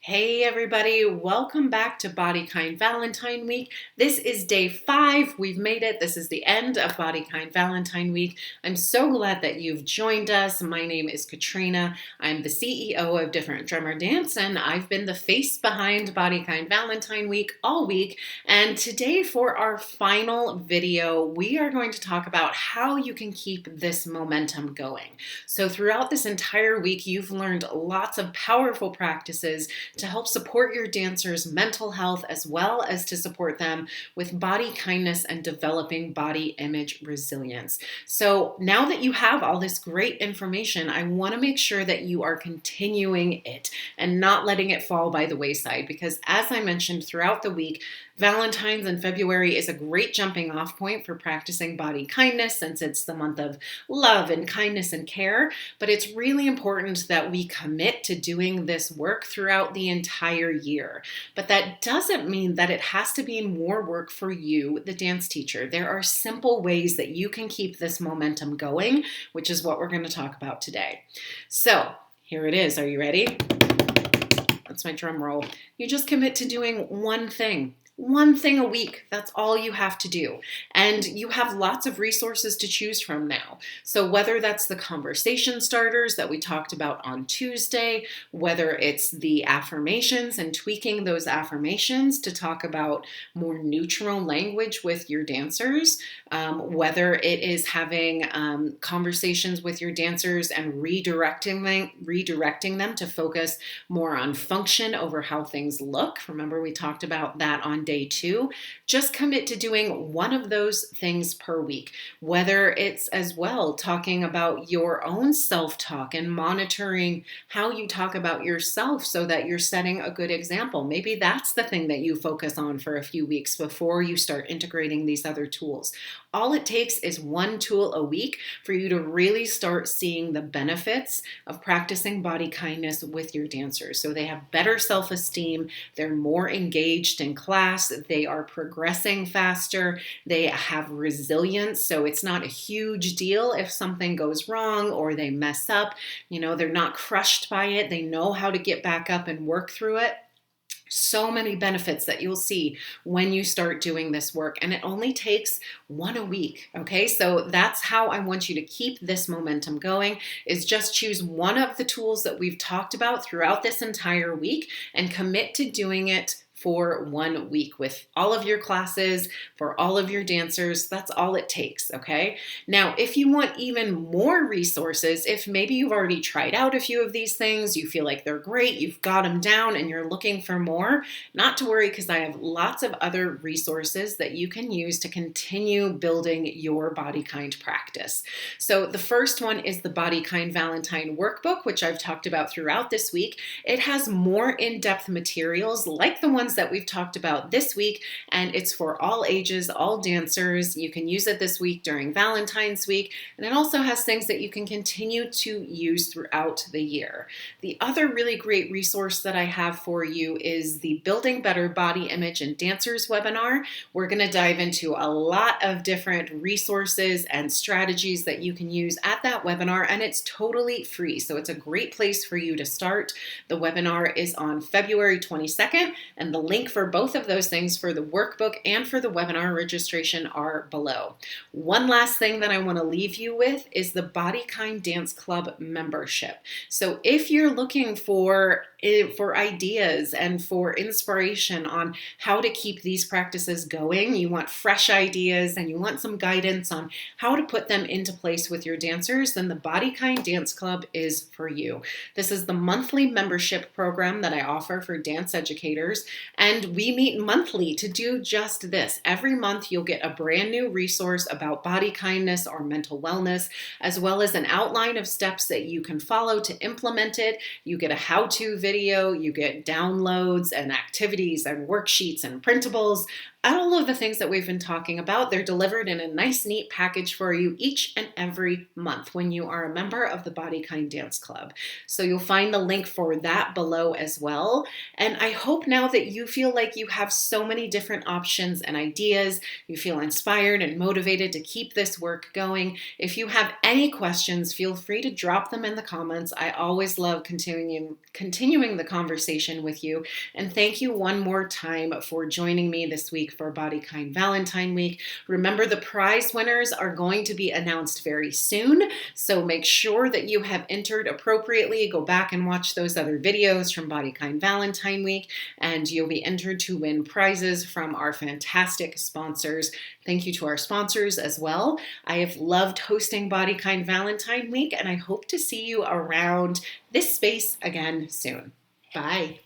Hey everybody, welcome back to Body Kind Valentine Week. This is day 5. We've made it. This is the end of Body Kind Valentine Week. I'm so glad that you've joined us. My name is Katrina. I'm the CEO of Different Drummer Dance, and I've been the face behind Body Kind Valentine Week all week. And today for our final video, we are going to talk about how you can keep this momentum going. So throughout this entire week, you've learned lots of powerful practices to help support your dancers' mental health as well as to support them with body kindness and developing body image resilience. So now that you have all this great information, I want to make sure that you are continuing it and not letting it fall by the wayside, because as I mentioned throughout the week, Valentine's in February is a great jumping off point for practicing body kindness since it's the month of love and kindness and care, but it's really important that we commit to doing this work throughout the entire year. But that doesn't mean that it has to be more work for you, the dance teacher. There are simple ways that you can keep this momentum going, which is what we're going to talk about today. So here it is. Are you ready? That's my drum roll. You just commit to doing one thing. One thing a week. That's all you have to do. And you have lots of resources to choose from now. So whether that's the conversation starters that we talked about on Tuesday, whether it's the affirmations and tweaking those affirmations to talk about more neutral language with your dancers, whether it is having conversations with your dancers and redirecting them to focus more on function over how things look. Remember, we talked about that on day 2. Just commit to doing one of those things per week, whether it's as well talking about your own self-talk and monitoring how you talk about yourself so that you're setting a good example. Maybe that's the thing that you focus on for a few weeks before you start integrating these other tools. All it takes is one tool a week for you to really start seeing the benefits of practicing body kindness with your dancers. So they have better self-esteem, they're more engaged in class, they are progressing faster, they have resilience, so it's not a huge deal if something goes wrong or they mess up. They're not crushed by it, they know how to get back up and work through it. So many benefits that you'll see when you start doing this work, and it only takes one a week. Okay, so that's how I want you to keep this momentum going, is just choose one of the tools that we've talked about throughout this entire week and commit to doing it for 1 week with all of your classes, for all of your dancers. That's all it takes, okay? Now, if you want even more resources, if maybe you've already tried out a few of these things, you feel like they're great, you've got them down, and you're looking for more, not to worry, because I have lots of other resources that you can use to continue building your Body Kind practice. So the first one is the Body Kind Valentine Workbook, which I've talked about throughout this week. It has more in-depth materials like the ones that we've talked about this week, and it's for all ages, all dancers. You can use it this week during Valentine's week, and it also has things that you can continue to use throughout the year. The other really great resource that I have for you is the Building Better Body Image and Dancers webinar. We're going to dive into a lot of different resources and strategies that you can use at that webinar, and it's totally free, so it's a great place for you to start. The webinar is on February 22nd, and the link for both of those things, for the workbook and for the webinar registration, are below. One last thing that I want to leave you with is the Body Kind Dance Club membership. So if you're looking for ideas and for inspiration on how to keep these practices going, you want fresh ideas and you want some guidance on how to put them into place with your dancers, then the Body Kind Dance Club is for you. This is the monthly membership program that I offer for dance educators, and we meet monthly to do just this. Every month you'll get a brand new resource about body kindness or mental wellness, as well as an outline of steps that you can follow to implement it. You get a how-to video, you get downloads and activities and worksheets and printables, All of the things that we've been talking about, they're delivered in a nice, neat package for you each and every month when you are a member of the Body Kind Dance Club. So you'll find the link for that below as well. And I hope now that you feel like you have so many different options and ideas, you feel inspired and motivated to keep this work going. If you have any questions, feel free to drop them in the comments. I always love continuing the conversation with you. And thank you one more time for joining me this week for Body Kind Valentine Week. Remember, the prize winners are going to be announced very soon, so make sure that you have entered appropriately. Go back and watch those other videos from Body Kind Valentine Week, and you'll be entered to win prizes from our fantastic sponsors. Thank you to our sponsors as well. I have loved hosting Body Kind Valentine Week, and I hope to see you around this space again soon. Bye.